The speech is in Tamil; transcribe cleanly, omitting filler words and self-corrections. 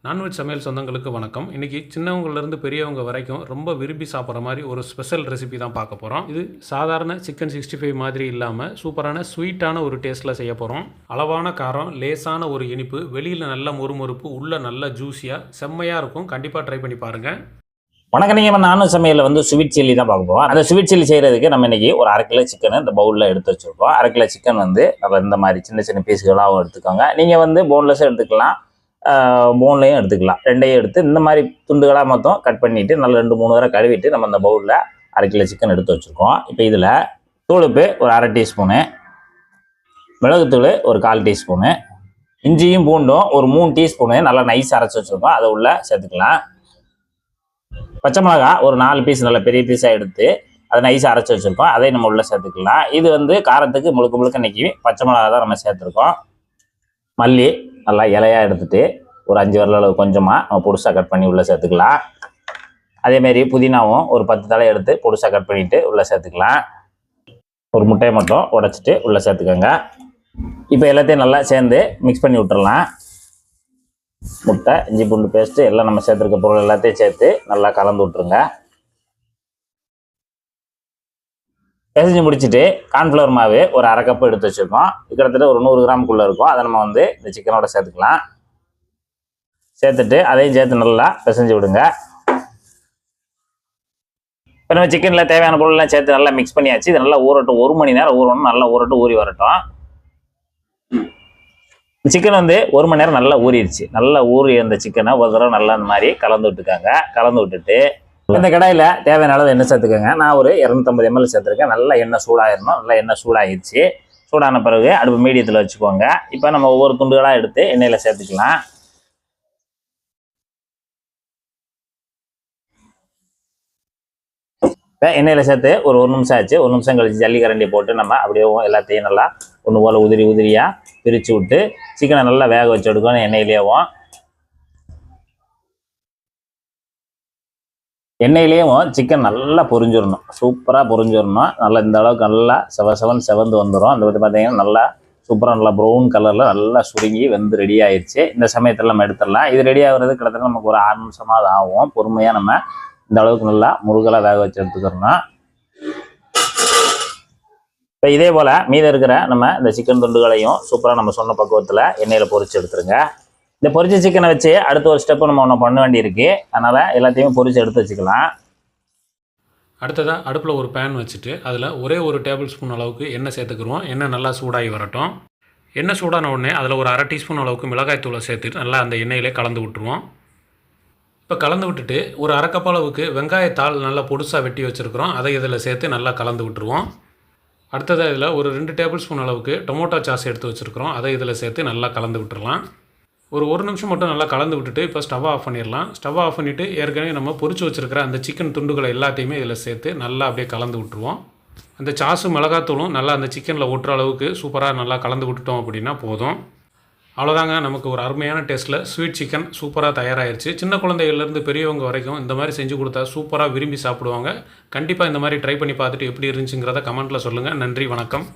நான்வெஜ் சமையல் சொந்தங்களுக்கு வணக்கம். இன்றைக்கி சின்னவங்கலேருந்து பெரியவங்க வரைக்கும் ரொம்ப விரும்பி சாப்பிட்ற மாதிரி ஒரு ஸ்பெஷல் ரெசிபி தான் பார்க்க போகிறோம். இது சாதாரண சிக்கன் 65 மாதிரி இல்லாமல் சூப்பரான ஸ்வீட்டான ஒரு டேஸ்ட்டில் செய்ய போகிறோம். அளவான காரம், லேசான ஒரு இனிப்பு, வெளியில் நல்ல மொறுமொறுப்பு, உள்ள நல்ல ஜூஸியாக செம்மையாக இருக்கும். கண்டிப்பாக ட்ரை பண்ணி பாருங்கள். வணக்கம். நீங்கள் நான்வெஜ் சமையலில் ஸ்வீட் சில்லி தான் பார்க்க போகிறோம். அந்த ஸ்வீட் சில்லி செய்கிறதுக்கு நம்ம இன்றைக்கி ஒரு 1/2 கிலோ சிக்கன் இந்த பவுலில் எடுத்து வச்சுருக்கோம். 1/2 கிலோ சிக்கன் நம்ம இந்த மாதிரி சின்ன சின்ன பீஸுகளாகவும் எடுத்துக்கோங்க. நீங்கள் போன்லெஸ்ஸும் எடுத்துக்கலாம், போன்லையும் எடுத்துக்கலாம். ரெண்டையும் எடுத்து இந்த மாதிரி துண்டுகளாக மொத்தம் கட் பண்ணிவிட்டு நல்லா 2-3 தடவை கழுவிட்டு நம்ம அந்த பவுலில் 1/2 கிலோ சிக்கன் எடுத்து வச்சுருக்கோம். இப்போ இதில் தூளுப்பு ஒரு 1/2 டீஸ்பூனு, மிளகுத்தூள் ஒரு 1/4 டீஸ்பூனு, இஞ்சியும் பூண்டும் ஒரு 3 டீஸ்பூனு நல்லா நைஸ் அரைச்சி வச்சுருக்கோம், அதை உள்ளே சேர்த்துக்கலாம். பச்சை மிளகா ஒரு 4 பீஸ் நல்ல பெரிய பீஸாக எடுத்து அதை நைஸாக அரைச்சி வச்சுருக்கோம், அதை நம்ம உள்ளே சேர்த்துக்கலாம். இது காரத்துக்கு முழுக்க இன்னைக்கு பச்சை மிளகா தான் நம்ம சேர்த்துருக்கோம். மல்லி நல்லா இலையாக எடுத்துகிட்டு ஒரு 5 விரல் அளவு கொஞ்சமாக நம்ம பொடுசாக கட் பண்ணி உள்ளே சேர்த்துக்கலாம். அதேமாரி புதினாவும் ஒரு 10 தலை எடுத்து பொடுசாக கட் பண்ணிவிட்டு உள்ளே சேர்த்துக்கலாம். ஒரு முட்டையை மட்டும் உடைச்சிட்டு உள்ளே சேர்த்துக்கோங்க. இப்போ எல்லாத்தையும் நல்லா சேர்ந்து மிக்ஸ் பண்ணி விட்டுறலாம். முட்டை, இஞ்சி பூண்டு பேஸ்ட்டு எல்லாம் நம்ம சேர்த்துருக்க பொருள் எல்லாத்தையும் சேர்த்து நல்லா கலந்து விட்ருங்க. பிசைஞ்சு முடிச்சுட்டு கார்ன்ஃப்ளவர் மாவு ஒரு 1/2 கப்பு எடுத்து வச்சுருக்கோம். கிட்டத்தட்ட ஒரு 100 கிராமுக்குள்ளே இருக்கும். அதை நம்ம இந்த சிக்கனோட சேர்த்துக்கலாம். சேர்த்துட்டு அதையும் சேர்த்து நல்லா பிசைஞ்சு விடுங்க. இப்போ நம்ம சிக்கனில் தேவையான பொருள்லாம் சேர்த்து நல்லா மிக்ஸ் பண்ணியாச்சு. இது நல்லா ஊறட்டும், 1 மணி நேரம் ஊறணும். நல்லா ஊறட்டும், ஊறி வரட்டும். சிக்கன் 1 மணி நேரம் நல்லா ஊறிடுச்சு. நல்லா ஊறி அந்த சிக்கனை ஒரு தடவை நல்லா அந்த மாதிரி கலந்து விட்டுக்காங்க. கலந்து விட்டுட்டு இந்த கடாயில் தேவையான அளவு எண்ணெய் சேர்த்துக்கோங்க. நான் ஒரு 250 ml சேர்த்துருக்கேன். நல்லா எண்ணெய் சூடாகிடணும். நல்லா எண்ணெய் சூடாகிடுச்சு. சூடான பிறகு அடுப்பு மீடியத்தில் வச்சுக்கோங்க. இப்போ நம்ம ஒவ்வொரு துண்டுகளாக எடுத்து எண்ணெயில் சேர்த்துக்கலாம். இப்போ எண்ணெயில் சேர்த்து ஒரு நிமிஷம் ஆச்சு. 1 நிமிஷம் கழிச்சு ஜல்லிக்கரண்டி போட்டு நம்ம அப்படியே எல்லாத்தையும் நல்லா ஒன்று போல் உதிரியாக பிரித்து விட்டு சிக்கனை நல்லா வேக வச்சு எடுக்கணும். எண்ணெயிலேயும் சிக்கன் நல்லா பொரிஞ்சிடணும், சூப்பராக பொரிஞ்சிடணும். நல்லா இந்த அளவுக்கு நல்லா செவந்து வந்துடும். அந்த பற்றி பார்த்தீங்கன்னா நல்லா சூப்பராக நல்லா ப்ரௌன் கலரில் நல்லா சுருங்கி ரெடி ஆயிடுச்சு. இந்த சமயத்தில் நம்ம எடுத்துடலாம். இது ரெடி ஆகுறது கிட்டத்தட்ட நமக்கு ஒரு 6 நிமிஷமாவது ஆகும். பொறுமையாக நம்ம இந்த அளவுக்கு நல்லா முருகலாக வேக வச்சு எடுத்துக்கிறோம். இப்போ இதே போல் மீதம் இருக்கிற நம்ம இந்த சிக்கன் துண்டுகளையும் சூப்பராக நம்ம சொன்ன பக்குவத்தில் எண்ணெயில் பொரிச்சு எடுத்துருங்க. இந்த பொரிச்ச சிக்கனை வச்சு அடுத்த ஒரு ஸ்டெப்பு நம்ம ஒன்று பண்ண வேண்டியிருக்கு. அதனால் எல்லாத்தையுமே பொரிச்சு எடுத்து வச்சுக்கலாம். அடுத்ததாக அடுப்பில் ஒரு பேன் வச்சுட்டு அதில் ஒரே ஒரு டேபிள் ஸ்பூன் அளவுக்கு எண்ணெய் சேர்த்துக்குருவோம். எண்ணெய் நல்லா சூடாகி வரட்டும். எண்ணெய் சூடான உடனே அதில் ஒரு 1/2 டீஸ்பூன் அளவுக்கு மிளகாய் தூளை சேர்த்துட்டு நல்லா அந்த எண்ணெயிலே கலந்து விட்டுருவோம். இப்போ கலந்து விட்டுட்டு ஒரு 1/2 கப் அளவுக்கு வெங்காயத்தாள் நல்லா பொடுசாக வெட்டி வச்சுருக்குறோம், அதை இதில் சேர்த்து நல்லா கலந்து விட்டுருவோம். அடுத்ததாக இதில் ஒரு 2 டேபிள் ஸ்பூன் அளவுக்கு டொமேட்டோ சாஸ் எடுத்து வச்சுருக்குறோம், அதை இதில் சேர்த்து நல்லா கலந்து விட்டுறலாம். ஒரு 1 நிமிஷம் மட்டும் நல்லா கலந்து விட்டுட்டு இப்போ ஸ்டவ் ஆஃப் பண்ணிடலாம். ஸ்டவ் ஆஃப் பண்ணிவிட்டு ஏற்கனவே நம்ம பொரிச்சு வச்சுருக்கிற அந்த சிக்கன் துண்டுகளை எல்லாத்தையுமே இதில் சேர்த்து நல்லா அப்படியே கலந்து விட்டுருவோம். அந்த சாஸும் மிளகாத்தூளும் நல்லா அந்த சிக்கனில் ஒட்டுற அளவுக்கு சூப்பராக நல்லா கலந்து விட்டுட்டோம் அப்படின்னா போதும். அவ்வளோதாங்க, நமக்கு ஒரு அருமையான டேஸ்ட்டில் ஸ்வீட் சிக்கன் சூப்பராக தயாராகிடுச்சு. சின்ன குழந்தைகள்லேருந்து பெரியவங்க வரைக்கும் இந்த மாதிரி செஞ்சு கொடுத்தா சூப்பராக விரும்பி சாப்பிடுவாங்க. கண்டிப்பாக இந்த மாதிரி ட்ரை பண்ணி பார்த்துட்டு எப்படி இருந்துச்சுங்கிறத கமெண்ட்டில் சொல்லுங்கள். நன்றி, வணக்கம்.